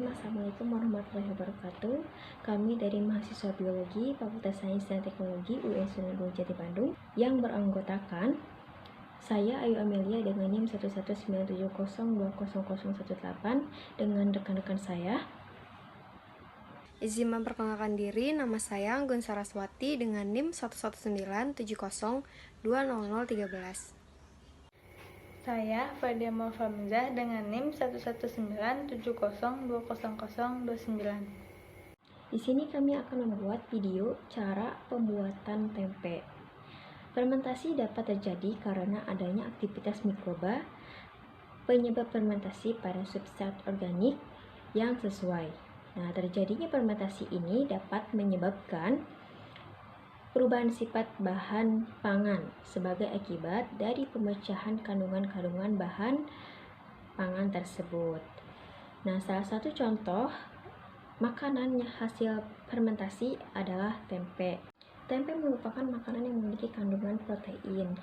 Assalamualaikum warahmatullahi wabarakatuh. Kami dari mahasiswa biologi Fakultas Sains dan Teknologi UIN Sunan Gunung Jati Bandung yang beranggotakan saya Ayu Amelia dengan NIM 11970200018 dengan rekan-rekan saya. Izin memperkenalkan diri, nama saya Anggun Saraswati dengan NIM 11970200013. Saya Fadia Famzah dengan NIM 11970200029. Di sini kami akan membuat video cara pembuatan tempe. Fermentasi dapat terjadi karena adanya aktivitas mikroba. Penyebab fermentasi pada substrat organik yang sesuai. Nah, terjadinya fermentasi ini dapat menyebabkan perubahan sifat bahan pangan sebagai akibat dari pemecahan kandungan-kandungan bahan pangan tersebut. Nah, salah satu contoh makanan yang hasil fermentasi adalah tempe. Tempe merupakan makanan yang memiliki kandungan protein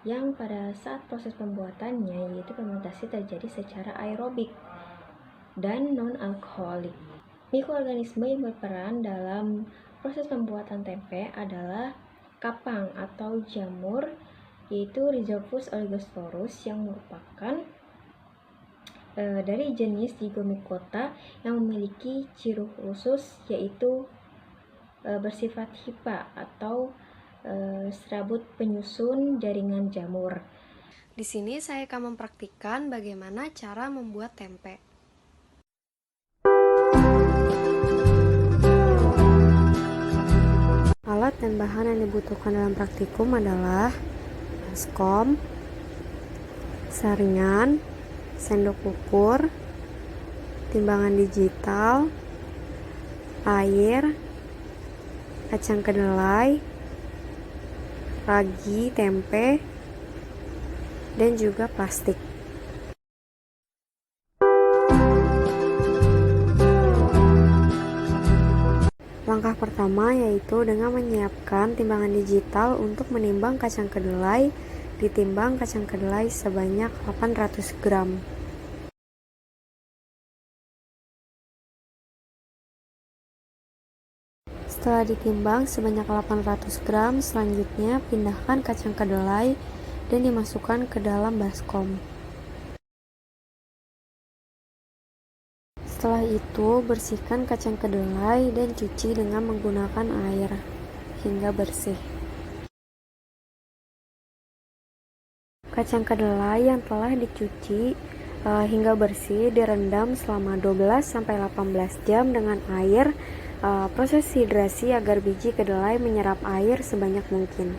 yang pada saat proses pembuatannya yaitu fermentasi terjadi secara aerobik dan non-alkoholik. Mikroorganisme yang berperan dalam proses pembuatan tempe adalah kapang atau jamur, yaitu Rhizopus oligosporus yang merupakan dari jenis Zygomicota yang memiliki ciri khusus yaitu bersifat hifa atau serabut penyusun jaringan jamur. Di sini saya akan mempraktikkan bagaimana cara membuat tempe. Alat dan bahan yang dibutuhkan dalam praktikum adalah baskom, saringan, sendok ukur, timbangan digital, air, kacang kedelai, ragi tempe, dan juga plastik. Langkah pertama yaitu dengan menyiapkan timbangan digital untuk menimbang kacang kedelai. Ditimbang kacang kedelai sebanyak 800 gram. Setelah ditimbang sebanyak 800 gram, selanjutnya pindahkan kacang kedelai dan dimasukkan ke dalam baskom. Setelah itu, bersihkan kacang kedelai dan cuci dengan menggunakan air hingga bersih. Kacang kedelai yang telah dicuci hingga bersih direndam selama 12-18 jam dengan air. Proses hidrasi agar biji kedelai menyerap air sebanyak mungkin.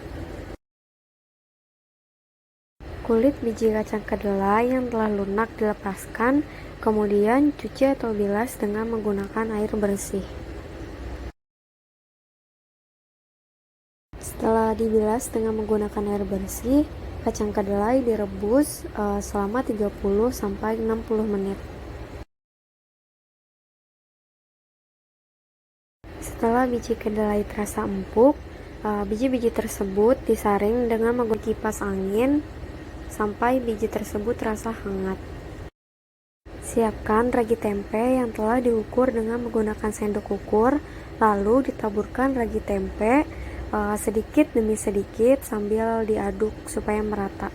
Kulit biji kacang kedelai yang telah lunak dilepaskan, kemudian cuci atau bilas dengan menggunakan air bersih. Setelah dibilas dengan menggunakan air bersih, kacang kedelai direbus selama 30-60 menit. Setelah biji kedelai terasa empuk, biji-biji tersebut disaring dengan menggunakan kipas angin sampai biji tersebut terasa hangat. Siapkan ragi tempe yang telah diukur dengan menggunakan sendok ukur, lalu ditaburkan ragi tempe sedikit demi sedikit sambil diaduk supaya merata.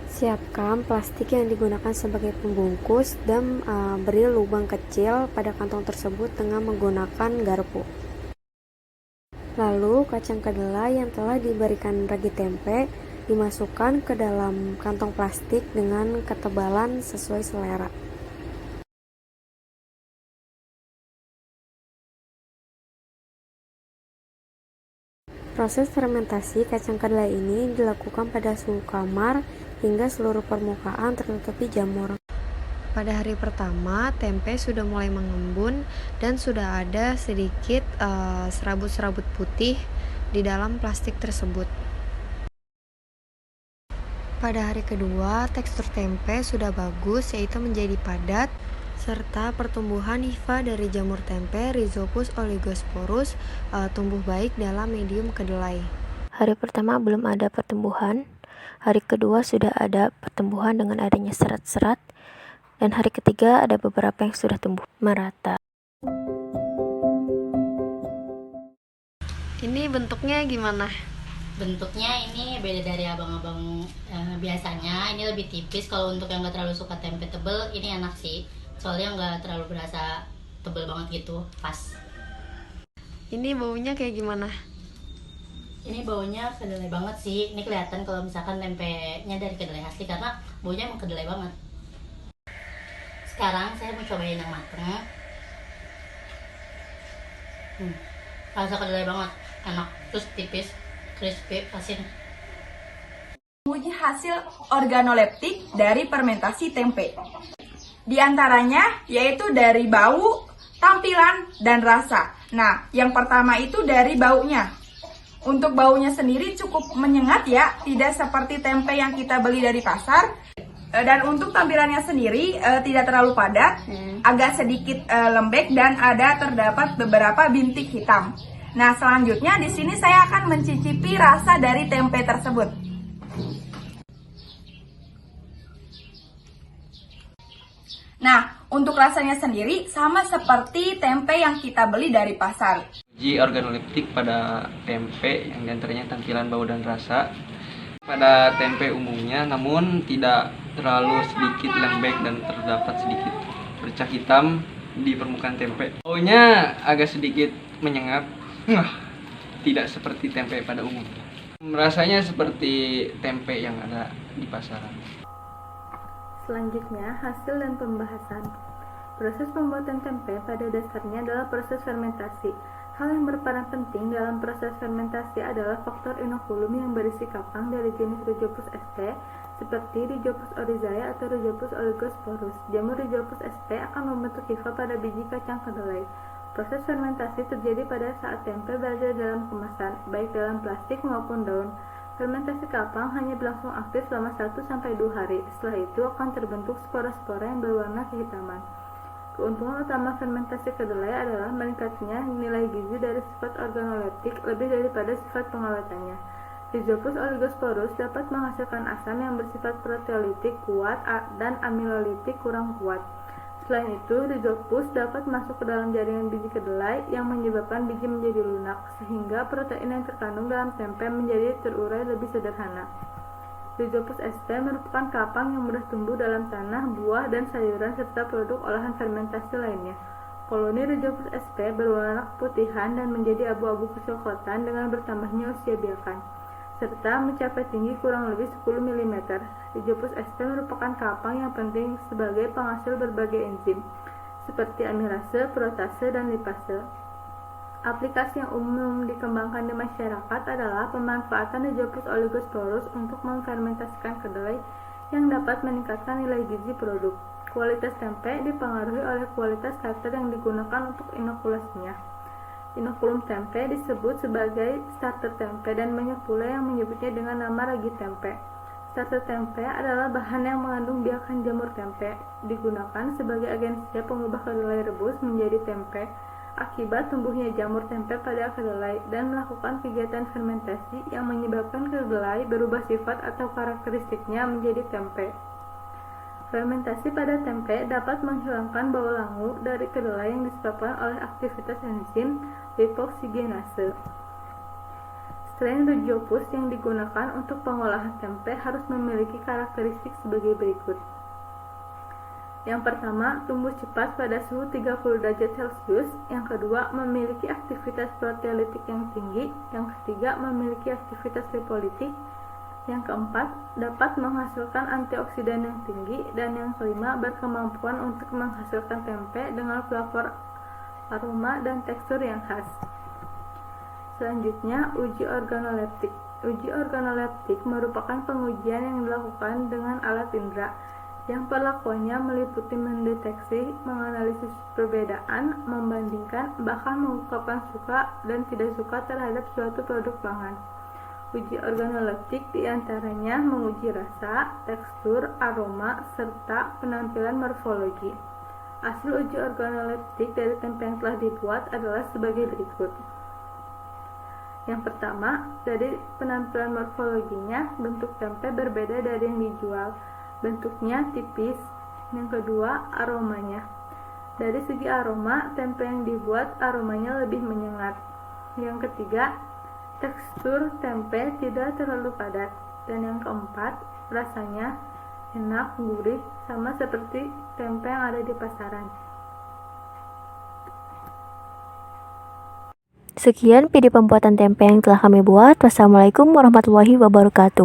Siapkan plastik yang digunakan sebagai pembungkus dan beri lubang kecil pada kantong tersebut dengan menggunakan garpu. Lalu kacang kedelai yang telah diberikan ragi tempe dimasukkan ke dalam kantong plastik dengan ketebalan sesuai selera. Proses fermentasi kacang kedelai ini dilakukan pada suhu kamar hingga seluruh permukaan tertutupi jamur. Pada hari pertama, tempe sudah mulai mengembun dan sudah ada sedikit serabut-serabut putih di dalam plastik tersebut. Pada hari kedua, tekstur tempe sudah bagus, yaitu menjadi padat, serta pertumbuhan hifa dari jamur tempe Rhizopus oligosporus tumbuh baik dalam medium kedelai. Hari pertama belum ada pertumbuhan, hari kedua sudah ada pertumbuhan dengan adanya serat-serat, Dan hari ketiga ada beberapa yang sudah tumbuh merata. Ini bentuknya gimana? Bentuknya ini beda dari abang-abang biasanya. Ini lebih tipis. Kalau untuk yang nggak terlalu suka tempe tebel, ini enak sih. Soalnya nggak terlalu berasa tebel banget gitu, pas. Ini baunya kayak gimana? Ini baunya kedelai banget sih. Ini kelihatan kalau misalkan tempenya dari kedelai asli karena baunya emang kedelai banget. Sekarang saya mau cobain yang mateng. Rasa kedelai banget, enak, terus tipis, crispy, asin. Menguji hasil organoleptik dari fermentasi tempe. Di antaranya yaitu dari bau, tampilan, dan rasa. Nah, yang pertama itu dari baunya. Untuk baunya sendiri cukup menyengat ya, tidak seperti tempe yang kita beli dari pasar. Dan untuk tampilannya sendiri tidak terlalu padat, agak sedikit lembek dan terdapat beberapa bintik hitam. Nah, selanjutnya di sini saya akan mencicipi rasa dari tempe tersebut. Nah, untuk rasanya sendiri sama seperti tempe yang kita beli dari pasar. Uji organoleptik pada tempe yang diantaranya tampilan, bau, dan rasa. Pada tempe umumnya, namun tidak terlalu sedikit lembek dan terdapat sedikit bercak hitam di permukaan tempe. Baunya agak sedikit menyengat, tidak seperti tempe pada umumnya. Rasanya seperti tempe yang ada di pasaran. Selanjutnya, hasil dan pembahasan. Proses pembuatan tempe pada dasarnya adalah proses fermentasi. Hal yang berperan penting dalam proses fermentasi adalah faktor inokulum yang berisi kapang dari jenis Rhizopus sp, seperti Rhizopus oryzae atau Rhizopus oligosporus. Jamur Rhizopus sp akan membentuk hifa pada biji kacang kedelai. Proses fermentasi terjadi pada saat tempe berada dalam kemasan, baik dalam plastik maupun daun. Fermentasi kapang hanya berlangsung aktif selama 1-2 hari. Setelah itu akan terbentuk spora-spora yang berwarna kehitaman. Keuntungan utama fermentasi kedelai adalah meningkatnya nilai gizi dari sifat organoleptik lebih daripada sifat pengawetannya. Rhizopus oligosporus dapat menghasilkan asam yang bersifat proteolitik kuat dan amilolitik kurang kuat. Selain itu, Rhizopus dapat masuk ke dalam jaringan biji kedelai yang menyebabkan biji menjadi lunak, sehingga protein yang terkandung dalam tempe menjadi terurai lebih sederhana. Rhizopus sp merupakan kapang yang mudah tumbuh dalam tanah, buah, dan sayuran serta produk olahan fermentasi lainnya. Koloni Rhizopus sp berwarna keputihan dan menjadi abu-abu kecoklatan dengan bertambahnya usia biakan, serta mencapai tinggi kurang lebih 10 mm. Rhizopus sp merupakan kapang yang penting sebagai penghasil berbagai enzim, seperti amilase, protase, dan lipase. Aplikasi yang umum dikembangkan di masyarakat adalah pemanfaatan Rhizopus oligosporus untuk memfermentasikan kedelai yang dapat meningkatkan nilai gizi produk. Kualitas tempe dipengaruhi oleh kualitas starter yang digunakan untuk inokulasinya. Inokulum tempe disebut sebagai starter tempe dan banyak pula yang menyebutnya dengan nama ragi tempe. Starter tempe adalah bahan yang mengandung biakan jamur tempe, digunakan sebagai agen siap pengubah kedelai rebus menjadi tempe akibat tumbuhnya jamur tempe pada kedelai dan melakukan kegiatan fermentasi yang menyebabkan kedelai berubah sifat atau karakteristiknya menjadi tempe. Fermentasi pada tempe dapat menghilangkan bau langu dari kedelai yang disebabkan oleh aktivitas enzim lipoksigenase. Strain Rhizopus yang digunakan untuk pengolahan tempe harus memiliki karakteristik sebagai berikut. Yang pertama, tumbuh cepat pada suhu 30 derajat Celcius. Yang kedua, memiliki aktivitas proteolitik yang tinggi. Yang ketiga, memiliki aktivitas lipolitik. Yang keempat, dapat menghasilkan antioksidan yang tinggi. Dan yang kelima, berkemampuan untuk menghasilkan tempe dengan flavor, aroma, dan tekstur yang khas. Selanjutnya, uji organoleptik. Uji organoleptik merupakan pengujian yang dilakukan dengan alat indera, yang perlakuannya meliputi mendeteksi, menganalisis perbedaan, membandingkan, bahkan mengungkapkan suka dan tidak suka terhadap suatu produk pangan. Uji organoleptik diantaranya menguji rasa, tekstur, aroma, serta penampilan morfologi. Hasil uji organoleptik dari tempe yang telah dibuat adalah sebagai berikut. Yang pertama, dari penampilan morfologinya, bentuk tempe berbeda dari yang dijual. Bentuknya tipis, Yang kedua, aromanya. Dari segi aroma, tempe yang dibuat aromanya lebih menyengat. Yang ketiga, tekstur tempe tidak terlalu padat. Dan yang keempat, rasanya enak, gurih, sama seperti tempe yang ada di pasaran. Sekian video pembuatan tempe yang telah kami buat. Wassalamualaikum warahmatullahi wabarakatuh.